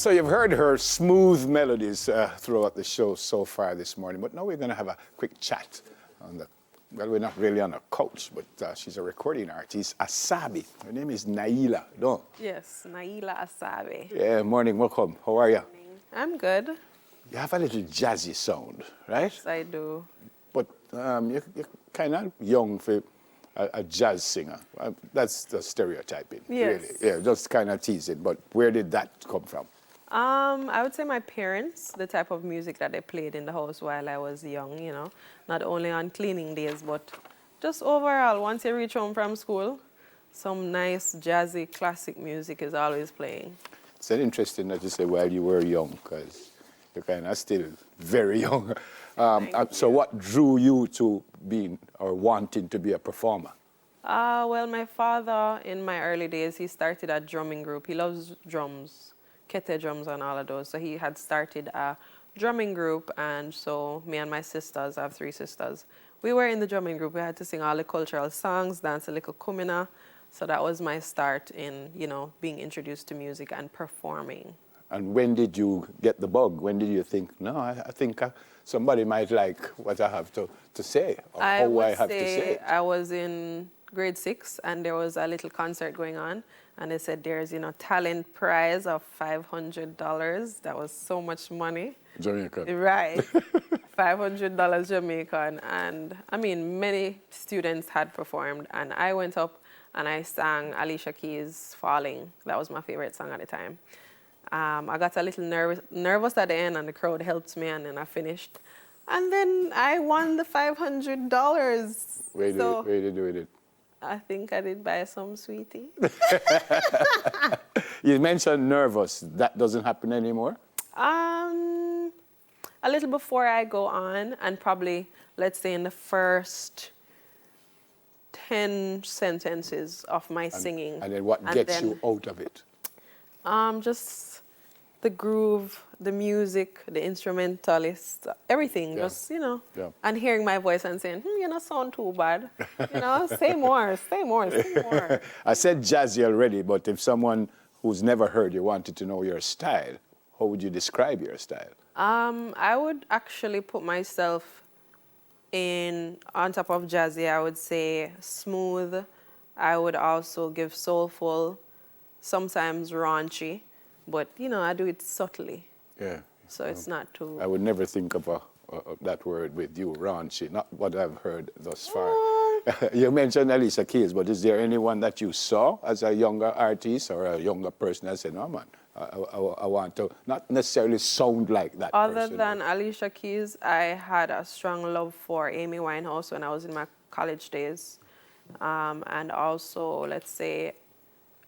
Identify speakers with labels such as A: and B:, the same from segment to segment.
A: So you've heard her smooth melodies throughout the show so far this morning, but now we're going to have a quick chat on the, well, we're not really on a couch, but she's a recording artist, Asabi. Her name is Naila, no?
B: Yes, Naila Asabi.
A: Yeah, morning, welcome. How are you?
B: I'm good.
A: You have a little jazzy sound, right?
B: Yes, I do.
A: But you're kind of young for a jazz singer. That's the stereotyping,
B: Yes.
A: really. Yeah, just kind of teasing, but where did that come from?
B: I would say my parents, the type of music that they played in the house while I was young, you know, not only on cleaning days, but just overall, once you reach home from school, some nice jazzy classic music is always playing.
A: It's interesting that you say while you were young, because you're kind of still very young. So what drew you to being or wanting to be a performer?
B: Well, my father, in my early days, he started a drumming group. He loves drums, kete drums and all of those. So he had started a drumming group, and so me and my sisters, I have 3 sisters, we were in the drumming group. We had to sing all the cultural songs, dance a little kumina. So that was my start in, you know, being introduced to music and performing.
A: And when did you get the bug? When did you think, no, I think somebody might like what I have to say, or how I have to say it?
B: I was in grade 6, and there was a little concert going on, and they said there's, you know, talent prize of $500. That was so much money.
A: Jamaican.
B: Right. $500 Jamaican. And I mean, many students had performed, and I went up and I sang Alicia Keys' Falling. That was my favorite song at the time. I got a little nervous at the end, and the crowd helped me, and then I finished. And then I won the $500.
A: Where did you do it?
B: I think I did buy some sweetie.
A: You mentioned nervous. That doesn't happen anymore?
B: A little before I go on, and probably, let's say, in the first 10 sentences of my singing.
A: And then what gets you out of it?
B: Just the groove, the music, the instrumentalist, everything.
A: Yeah.
B: Just, you know,
A: Yeah.
B: and hearing my voice and saying, you don't sound too bad. You know, say more, say more, say more.
A: I said jazzy already, but if someone who's never heard you wanted to know your style, how would you describe your style?
B: I would actually put myself on top of jazzy. I would say smooth. I would also give soulful, sometimes raunchy, but you know, I do it subtly.
A: Yeah.
B: So it's not too.
A: I would never think of that word with you, raunchy, not what I've heard thus far. You mentioned Alicia Keys, but is there anyone that you saw as a younger artist or a younger person that said, no man, I want to not necessarily sound like that
B: Other
A: person?
B: than Alicia Keys, I had a strong love for Amy Winehouse when I was in my college days. And also, let's say,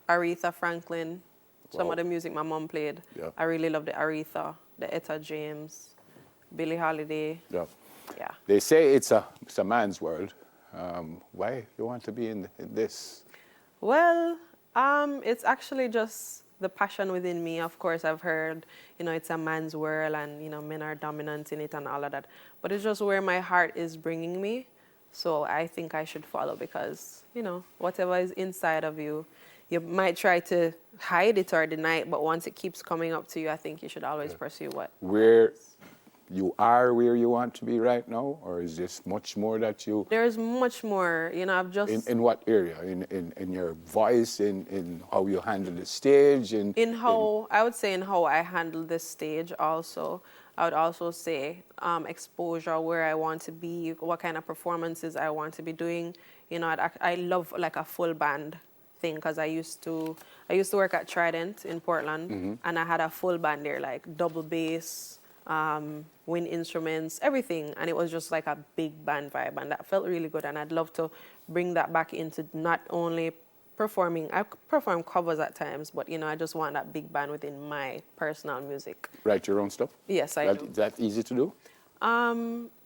B: Aretha Franklin, some of the music my mom played.
A: Yeah.
B: I really love the Aretha, the Etta James, Billie Holiday.
A: Yeah.
B: Yeah.
A: They say it's a man's world. Why you want to be in this?
B: Well, it's actually just the passion within me. Of course, I've heard, you know, it's a man's world and, you know, men are dominant in it and all of that. But it's just where my heart is bringing me. So I think I should follow because, you know, whatever is inside of you, you might try to hide it or deny it, but once it keeps coming up to you, I think you should always pursue what.
A: Where you are where you want to be right now, or is this much more that you...
B: There's much more, you know, I've just...
A: In what area? In your voice, in how you handle the stage?
B: I would say in how I handle the stage also. I would also say exposure, where I want to be, what kind of performances I want to be doing. You know, I love like a full band thing because I used to work at Trident in Portland, and I had a full band there, like double bass, wind instruments, everything, and it was just like a big band vibe, and that felt really good. And I'd love to bring that back into not only performing. I perform covers at times, but you know, I just want that big band within my personal music.
A: Write your own stuff?
B: Yes, I do.
A: Is that easy to do?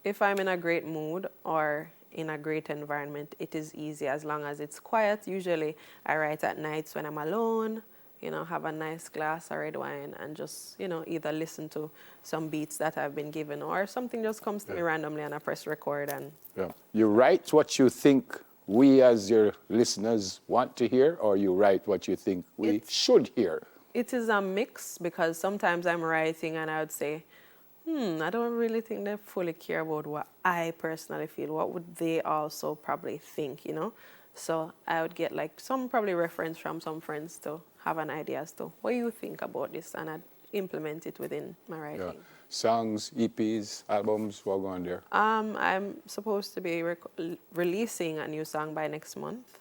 B: If I'm in a great mood or in a great environment, it is easy as long as it's quiet. Usually I write at nights when I'm alone, you know, have a nice glass of red wine and just, you know, either listen to some beats that I've been given or something just comes to me randomly and I press record and...
A: Yeah. You write what you think we as your listeners want to hear, or you write what you think we should hear?
B: It is a mix because sometimes I'm writing and I would say, I don't really think they fully care about what I personally feel. What would they also probably think, you know? So I would get like some probably reference from some friends to have an idea as to what you think about this, and I'd implement it within my writing.
A: Yeah. Songs, EPs, albums, what going there?
B: I'm supposed to be releasing a new song by next month.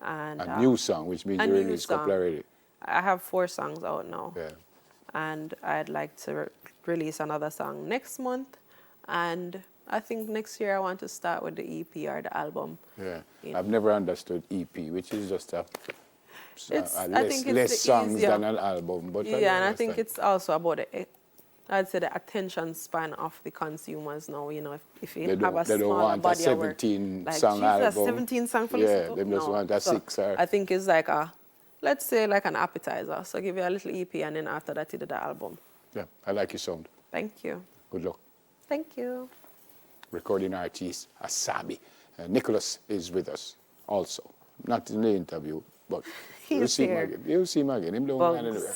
B: And
A: A new song, which means
B: a
A: you
B: new
A: release a couple
B: song.
A: already.
B: I have 4 songs out now.
A: Yeah.
B: And I'd like to release another song next month. And I think next year I want to start with the EP or the album.
A: Yeah.
B: You know.
A: I've never understood EP, which is just a
B: I think it's
A: less
B: the
A: songs
B: easier.
A: than an album. But
B: Yeah, and I think it's also about I'd say the attention span of the consumers now. You know, if you have a
A: they don't
B: smaller
A: want a
B: body of work,
A: 17
B: like
A: song
B: Jesus,
A: album.
B: 17 song for
A: Yeah,
B: listen to?
A: they just
B: No.
A: want a
B: So
A: 6 or...
B: I think it's like let's say like an appetizer. So give you a little EP, and then after that you do the album.
A: Yeah, I like your sound.
B: Thank you.
A: Good luck.
B: Thank you.
A: Recording artist Asabi. Nicholas is with us also. Not in the interview, but you'll
B: He's
A: see him
B: here.
A: again. You'll see him again. Him don't mind anywhere.